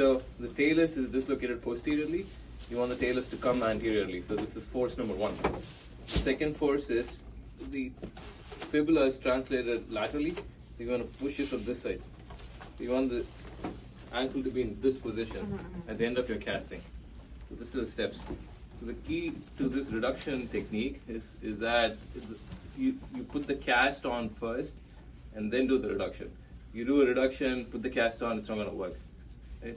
So the talus is dislocated posteriorly. You want the talus to come anteriorly. So this is force number one. The second force is the fibula is translated laterally. You're going to push it from this side. You want the ankle to be in this position at the end of your casting. So this is the steps. So the key to this reduction technique is that you put the cast on first and then do the reduction. You do a reduction, put the cast on, it's not going to work. Right?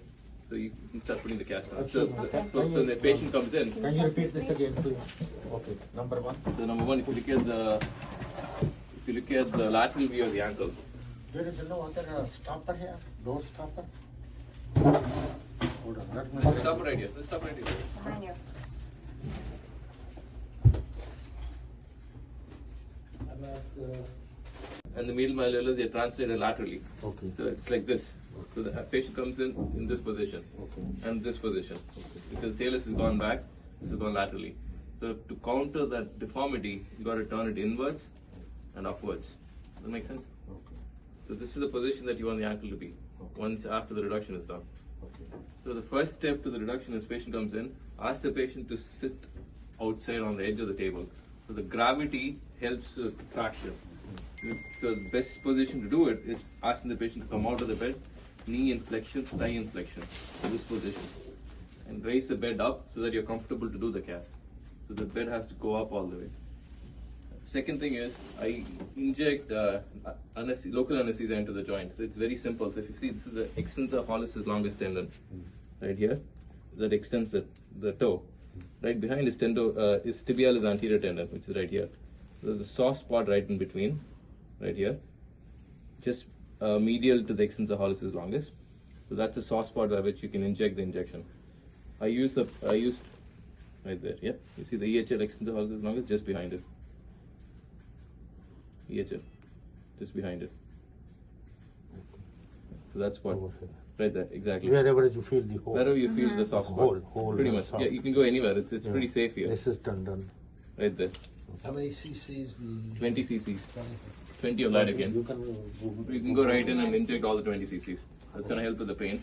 So you can start putting the cast on. So the patient comes in. Can you repeat this again, please? Okay. Number one. So number one, if you look at the lateral view of the ankle. There is no other stopper here. Door stopper. Hold on. Let's stop it right here. Let's stop right here. Behind you. And the medial malleolus are translated laterally. Okay. So it's like this. So the patient comes in this position. Okay. And this position. Because the talus has gone back, this has gone laterally. So to counter that deformity, you got to turn it inwards and upwards. Does that make sense? Okay. So this is the position that you want the ankle to be once after the reduction is done. Okay. So the first step to the reduction is patient comes in, ask the patient to sit outside on the edge of the table. So the gravity helps with traction. So the best position to do it is asking the patient to come out of the bed, knee inflection, thigh inflection, in this position. And raise the bed up so that you're comfortable to do the cast. So the bed has to go up all the way. Second thing is, I inject local anesthesia into the joint. So it's very simple. So if you see, this is the extensor hallucis longus tendon, right here, that extends the toe. Right behind is tibialis anterior tendon, which is right here. There's a soft spot right in between, right here, just medial to the extensor hallucis longus. So that's a soft spot by which you can inject the injection. I used right there. Yeah, you see the EHL extensor hallucis longus just behind it. EHL, just behind it. So that's what, right there, exactly. Wherever you feel the hole. Wherever you feel the soft spot. Hole. Pretty much. Yeah, you can go anywhere. It's pretty safe here. This is tendon. Right there. How many cc's? 20 cc's. 20 of that again. You can go right in and inject all the 20 cc's. That's going to help with the pain.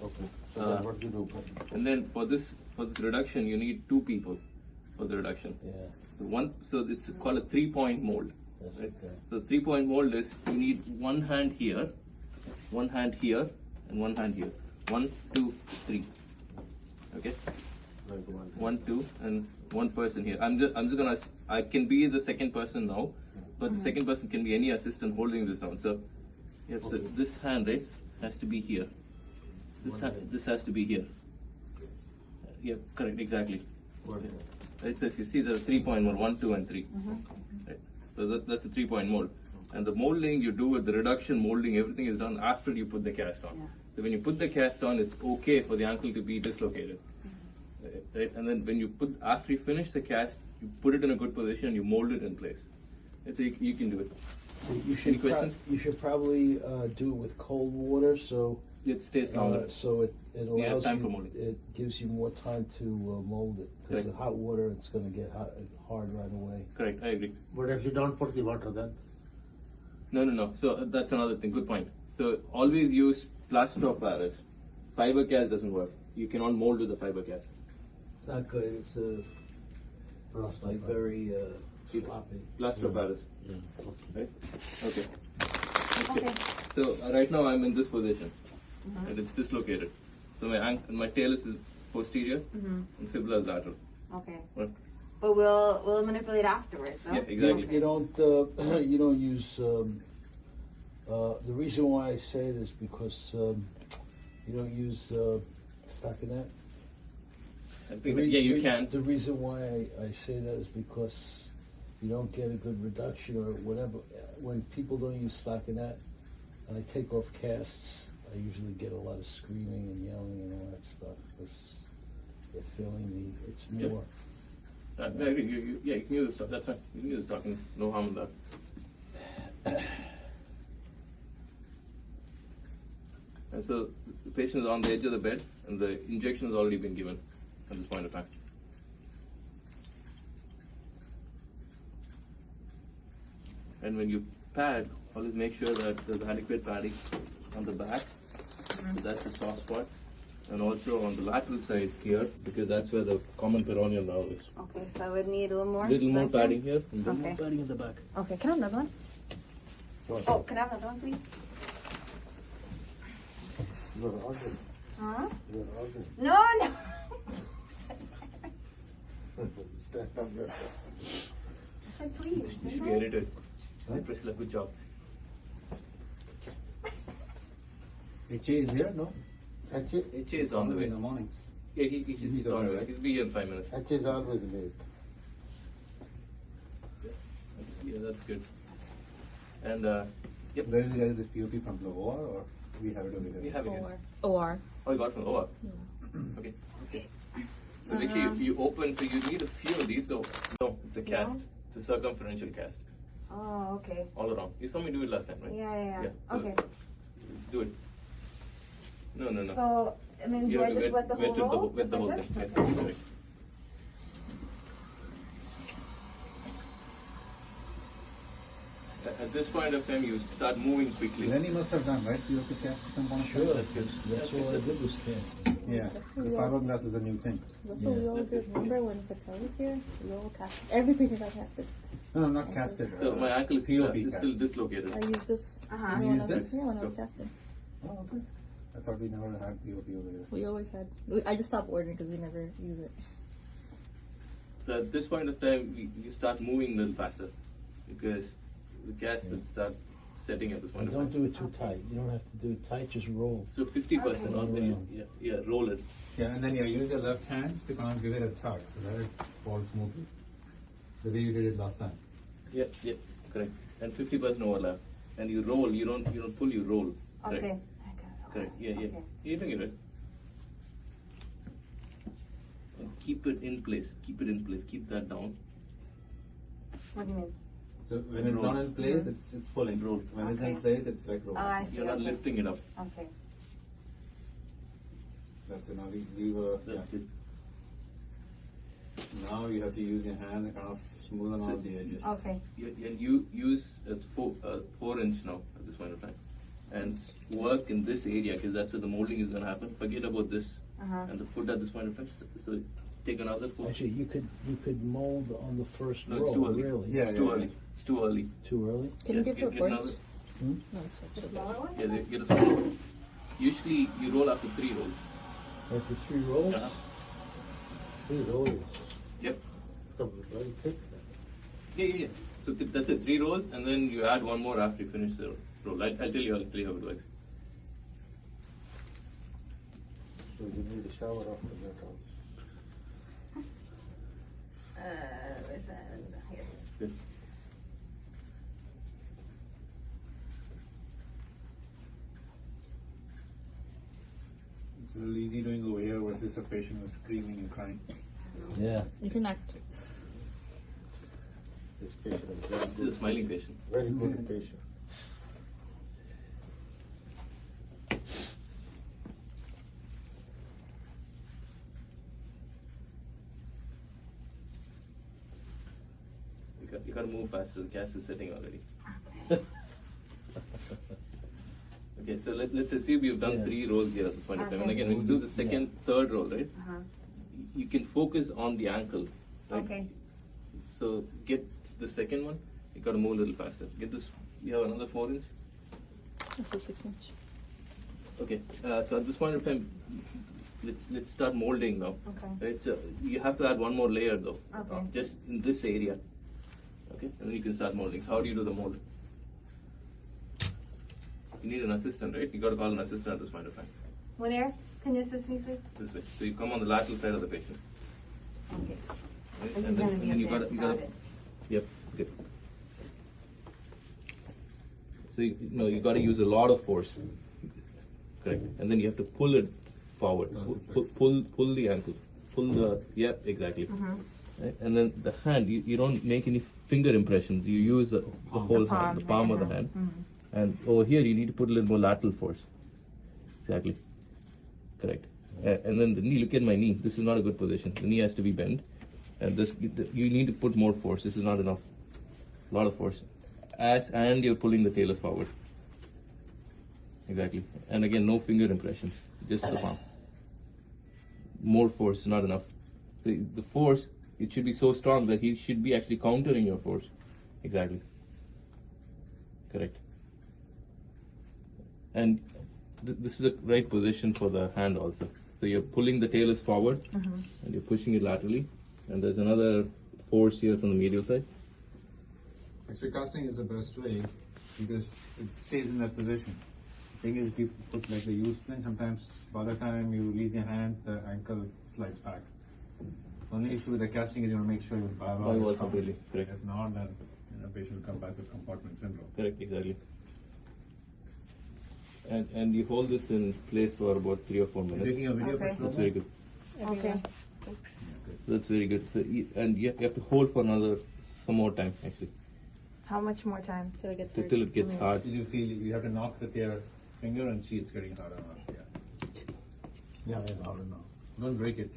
Okay. So then what you do? And then for this reduction, you need 2 people for the reduction. Yeah. So it's called a 3-point mold. That's Right? the thing. So 3-point mold is you need one hand here, and one hand here. 1, 2, 3. Okay. 1, 2, and one person here. I'm just gonna. I can be the second person now, but the second person can be any assistant holding this down. So, yeah, so this hand right has to be here. This has to be here. Yeah, correct, exactly. Right. So if you see the 3-point mold, 1, 2, and 3. Right. So that's a 3-point mold. And the molding you do with the reduction molding, everything is done after you put the cast on. Yeah. So when you put the cast on, it's okay for the ankle to be dislocated. Right? And then when after you finish the cast, you put it in a good position, you mold it in place. And so you can do it. Any questions? You should probably do it with cold water, so It stays longer. so it allows time for you. molding. It gives you more time to mold it. Because the Correct. hot water, it's going to get hard right away. Correct, I agree. But if you don't put the water, then No. So that's another thing. Good point. So always use plaster of Paris. Fiber cast doesn't work. You cannot mold with the fiber cast. It's not good. It's like very sloppy. Plaster of Paris. yeah. Okay. Right? Okay. Okay. So right now I'm in this position, and it's dislocated. So my talus is posterior, and fibula is lateral. Okay. Right? But we'll manipulate afterwards, no? Yeah, exactly. You don't use. The reason why I say it is because you don't use stockinette. I think you can. The reason why I say that is because you don't get a good reduction or whatever. When people don't use stockinette and I take off casts, I usually get a lot of screaming and yelling and all that stuff because they're feeling it's Sure. more. I agree. You can use the stock. That's fine. You can use the stock. No harm in that. And so the patient is on the edge of the bed, and the injection has already been given at this point of time. And when you pad, always make sure that there's adequate padding on the back. So that's the soft spot. and also on the lateral side here, because that's where the common peroneal nerve is. Okay, so I would need a little more. Little more back there? padding here, and little more Okay. padding at the back. Okay, can I have another one? What? Oh, can I have another one, please? You're ordering. Huh? You're ordering. No, no. Stand up there. I said please. This didn't should be I? edited. Say, Priscilla, good job. HA is here, no? HA HA is on the way. In the morning. Yeah, he's on the way. He'll be here in 5 minutes. is always late. Yeah, that's good. And yep, Where did you get the POP from, the OR or we have it over here? we have it here. OR. Oh, you got it from OR? Okay, that's good. So actually, you open, so you need to feel these. So no, it's a cast. It's a circumferential cast Oh, okay. all around. You saw me do it last time, right? Yeah. So Okay. do it. No. So, and then You do I have to just wet the whole it roll? wet Just the whole like thing. this? Yes, Okay. correct. At this point of time, you start moving quickly. Lenny must have done, right? POP cast at some point? Sure, That's good. that's all I did was camp. Yeah. The fiberglass is a new thing. That's what we Yeah. always did. Remember when Patel was here? We all cast. Every patient got casted. No, not casted. So my ankle is POP still cast. dislocated. I used this. Uh-huh. When You I used was, this? yeah, when I was Go. casting. Oh, okay. I thought we never had POP over here. We always had. I just stopped ordering because we never use it. So at this point of time, you start moving a little faster because the cast will start setting at this point And of don't time. do it too tight. You don't have to do it tight, just roll. So 50% Okay. on when you roll it. Yeah, and then you use your left hand to kind of give it a tug so that it falls smoothly. The way you did it last time. Yeah, correct. And 50% overlap. And you roll. You don't pull. You roll. Correct. Okay. Correct. Yeah. Okay. You're doing it right. And keep it in place. Keep it in place. Keep that down. What do you mean? So when it's not in place, it's pulling. Roll. When it's in Okay. place, it's like rolling. Oh, I see. You're not Okay. lifting it up. Okay. That's it. Now leave a. That's Yeah. good. Now you have to use your hand and kind of smoothen out the edges. Okay. And you use a 4-inch now at this point of time, and work in this area because that's where the molding is going to happen. Forget about this Uh-huh. and the foot at this point of time. So take another foot. Actually, you could mold on the first No, row. it's too early. Really? Yeah. It's too early. It's too early. Too early. Can you give get reports? another. No, it's The okay. smaller one? Yeah, get a small one. Usually you roll after 3 rolls. After 3 rolls. Uh-huh. 3 rolls. Yep. Very thick. Yeah. So that's it. 3 rolls, and then you add one more after you finish the roll. I'll tell you how it works. So you need a shower after that also. Listen. Here. Good. It's a little easy doing over here versus a patient who's screaming and crying. Yeah. You can act. This patient is very This is a good. smiling patient. Very good patient. You got to move faster. The cast is setting already. Okay, so let's assume you've done Yeah. 3 rolls here at this point of time. And Okay. again, when you do the second, third roll, right? Uh-huh. You can focus on the ankle, right? Okay. So get the second one. You got to move a little faster. Get this. You have another 4-inch. This is 6-inch. Okay. So at this point of time, let's start molding now. Okay. Right. So you have to add one more layer though. Okay. Just in this area. Okay. And then you can start molding. So how do you do the mold? You need an assistant, right? You got to call an assistant at this point of time. Munir, can you assist me, please? This way. So you come on the lateral side of the patient. Okay. Right? And he's gonna be up you there. gotta, Got it. Yep. Good. So you got to use a lot of force. Correct. And then you have to pull it forward. Pull the ankle. Pull the. Yep. Exactly. Right? And then the hand. You don't make any finger impressions. You use the whole hand, the palm of the hand. And over here, you need to put a little more lateral force. Exactly. Correct. And then the knee, look at my knee. This is not a good position. The knee has to be bent. And you need to put more force. This is not enough. A lot of force. And you're pulling the talus forward. Exactly. And again, no finger impressions. Just the palm. more force is not enough. So the force, it should be so strong that he should be actually countering your force. Exactly. Correct. And this is the right position for the hand also. So you're pulling the talus forward and you're pushing it laterally. And there's another force here from the medial side. Actually, casting is the best way because it stays in that position. The thing is, if you put like the U spring, sometimes by the time you release your hands, the ankle slides back. The only issue with the casting is you want to make sure your bivalve Bivalve is sound. completely, correct. If not, then patient will come back with compartment syndrome. Correct, exactly. And you hold this in place for about 3 or 4 minutes. Taking a video Okay. for That's very good. Okay. Oops. That's very good. So and you have to hold for some more time actually, How much more time? Till it gets till hard. it gets hard. You feel you have to knock with your finger and see it's getting harder and harder. Yeah. Yeah, I don't know. Don't break it.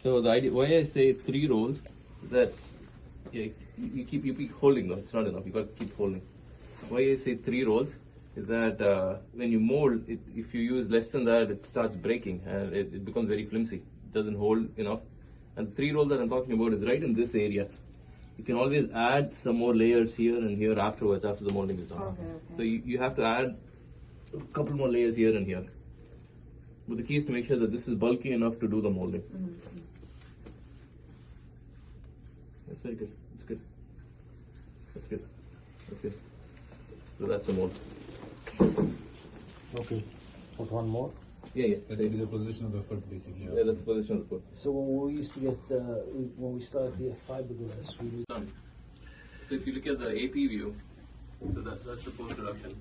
So the idea, why I say 3 rolls, is that you keep holding though. It's not enough. You got to keep holding. Why I say 3 rolls is that when you mold, if you use less than that, it starts breaking and it becomes very flimsy. It doesn't hold enough. And the 3 roll that I'm talking about is right in this area. You can always add some more layers here and here afterwards, after the molding is done. Okay. So you have to add a couple more layers here and here. But the key is to make sure that this is bulky enough to do the molding. That's very good. That's good. That's good. That's good. So that's the mold. Okay, put one more. Yeah. That's the position of the foot basically. Yeah, that's the position of the foot. So when we used to get, when we started to get fiberglass, we would Done. So if you look at the AP view, so that's the post reduction.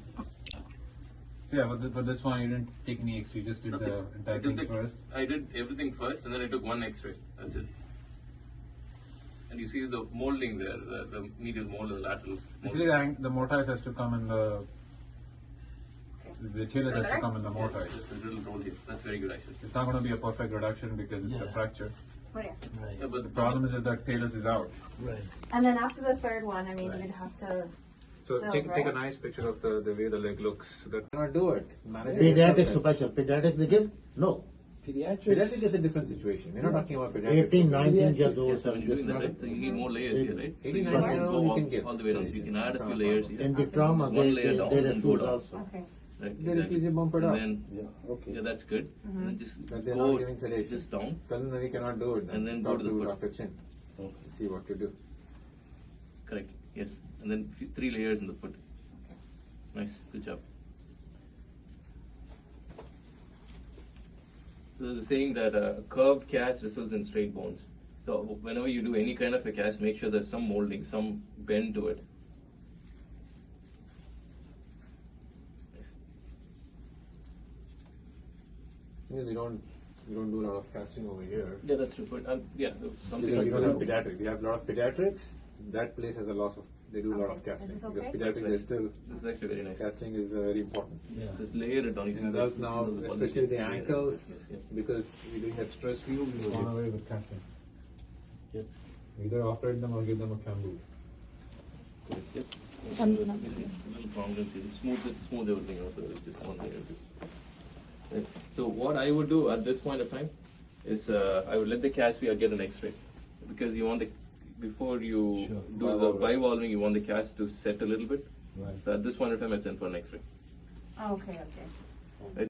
So yeah, but this one you didn't take any X-ray, you just did the entire thing first. I did everything first, and then I took one X-ray. That's it. And you see the molding there, the medial mold and the lateral. Basically, the mortise has to come in the talus has to come in the mortise. Just a little roll here. That's very good actually. It's not going to be a perfect reduction because it's a fracture. Oh, yeah. Yeah, but The problem is that the talus is out. right. And then after the third one, I mean, you'd have to. So Still, take right? a nice picture of the way the leg looks. That cannot do it. Pediatric special, pediatric they give? No. Pediatric is a different situation. We're not talking about pediatrics. 18, 19 years yeah, old. so when you're doing that, right? So you need more layers here, right? So 18, you 19 can year go old you all, can give. all the way down. So you can add a few layers here. In the trauma, Just one layer they down and go refuse down. also. Okay. Right, They refuse you bump it up. And then, Okay. yeah, that's good. And then just But they're go not giving sedation. just down. Tell them that you cannot do it. And then go Talk to the foot. Dr. Chin to see what to do. Correct. Yes. And then 3 layers in the foot. Nice. Good job. So there's a saying that a curved cast results in straight bones. So whenever you do any kind of a cast, make sure there's some molding, some bend to it. Nice. Yeah, we don't do a lot of casting over here. Yeah, that's true. But yeah, something Because like we don't have that. pediatrics. We have a lot of pediatrics. That place has a lot of. They do a lot of Okay. casting Is this because okay? pediatrics they still This is actually very nice. casting is very important. Just layer it on. You see And the- that's you see now, the body especially shape, the just layer it. ankles, Yes, yes. because we're doing that stress view, we will away with casting. Yep. Either operate them or give them a cambu. Correct, yep. You see, a little prominence here. Smooth everything also. It's just one layer. Right. So what I would do at this point of time is I would let the cast be. I'd get an X-ray because you want the before you Sure. do the bivalving, you want the cast to set a little bit. Right. So at this point of time, I'd send for an X-ray. Oh, okay. Like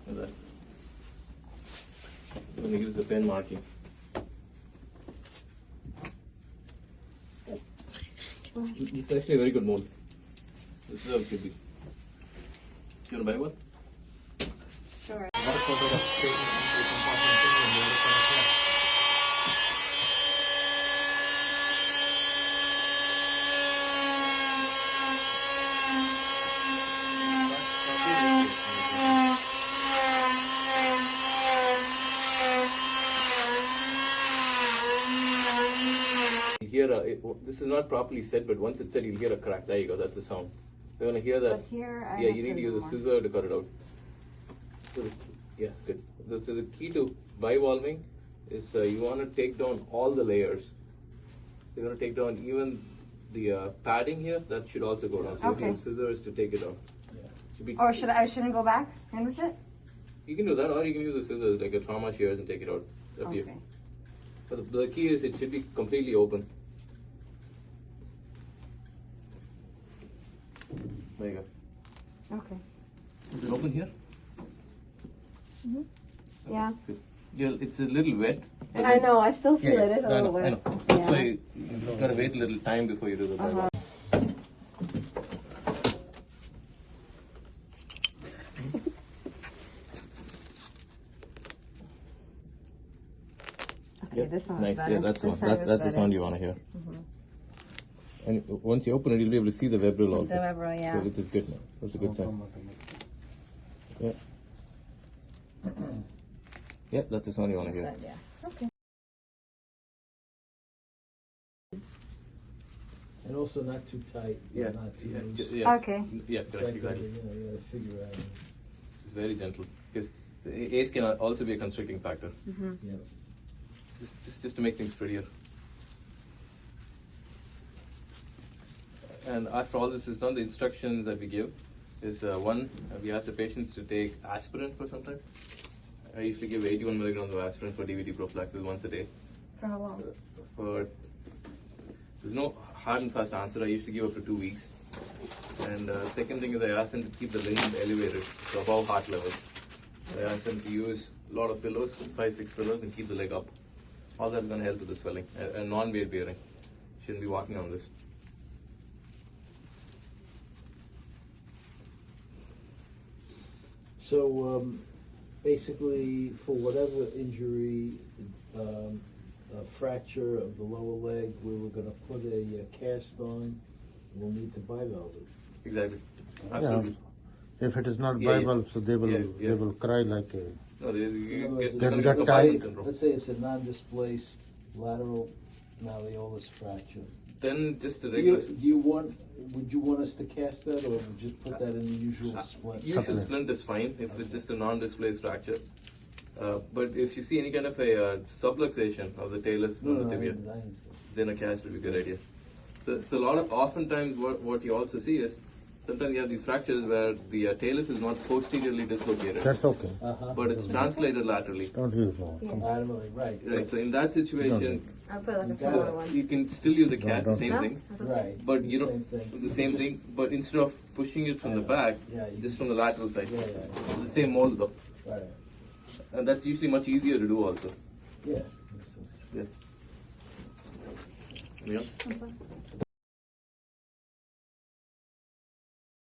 that. I'm going to use the pen marking. This is actually a very good mold. This is how it should be. You want to buy one? Sure. Hear this is not properly set, but once it's set, you'll hear a crack. There you go. That's the sound. You're gonna hear that. But here I Yeah, have you need to do use a more. scissor to cut it out. So yeah, good. So the key to bivalving is you want to take down all the layers. So you want to take down even the padding here. That should also go down. So you Okay. need scissors to take it down. Should be, Or I shouldn't go back in with it? you can do that, or you can use the scissors like a trauma shears and take it out. Up to you. Okay. But the key is it should be completely open. There you go. Okay. Is it open here? Yeah. Good. Yeah, it's a little wet. but I then- know, I still feel it is a I little know, I wet. know. That's Yeah. why you gotta wait a little time before you do the bivalve. Okay, this sounds Nice. better. Yeah, that's the This one. sound is That's the better. sound you want to hear. And once you open it, you'll be able to see the Webril also. The Webril, yeah. So which is good now. That's a good sign. Yeah. Yeah, that's the sound you want to hear. Yeah. Okay. And also not too tight, Yeah. not too Yeah. loose. Yeah. Okay. Yeah. It's Correct. like, Exactly. you gotta figure out. It's very gentle because the ACE can also be a constricting factor. Yeah. Just to make things prettier. And after all this is done, the instructions that we give is one, we ask the patients to take aspirin for some time. I usually give 81 milligrams of aspirin for DVT prophylaxis once a day. For how long? There's no hard and fast answer. I usually give up to 2 weeks. And second thing is I ask them to keep the limb elevated, so above heart level. I ask them to use a lot of pillows, 5-6 pillows, and keep the leg up. All that's going to help with the swelling. And non-weight bearing. Shouldn't be walking on this. So basically, for whatever injury, a fracture of the lower leg, we were going to put a cast on. We'll need to bivalve it. Exactly. Absolutely. If it is not Yeah, yeah. Bivalve, so they will Yeah. they will cry like a. No, you In other get words, Get some that sort of tight. Bivalve syndrome. let's say it's a non-displaced lateral malleolus fracture. Then just the Do regular. would you want us to cast that, or would you just put that in the usual splint? Usual splint is fine if it's just a non-displaced fracture. But if you see any kind of a subluxation of the talus No, from no, the tibia, I understand. then a cast would be a good idea. So oftentimes what you also see is sometimes you have these fractures where the talus is not posteriorly dislocated, That's okay. but it's translated laterally. Don't use more. Laterally, right. Right. So in that situation, I'll put like a You smaller gotta- one. you can still use the cast, the same No? thing. That's okay. Right. But the you don't same thing. the same Just- thing. But instead of pushing it from the back, Yeah, you just from the lateral side, Yeah, yeah, the same mold though, right. and that's usually much easier to do also. Yeah. Makes sense. Yeah. Yeah.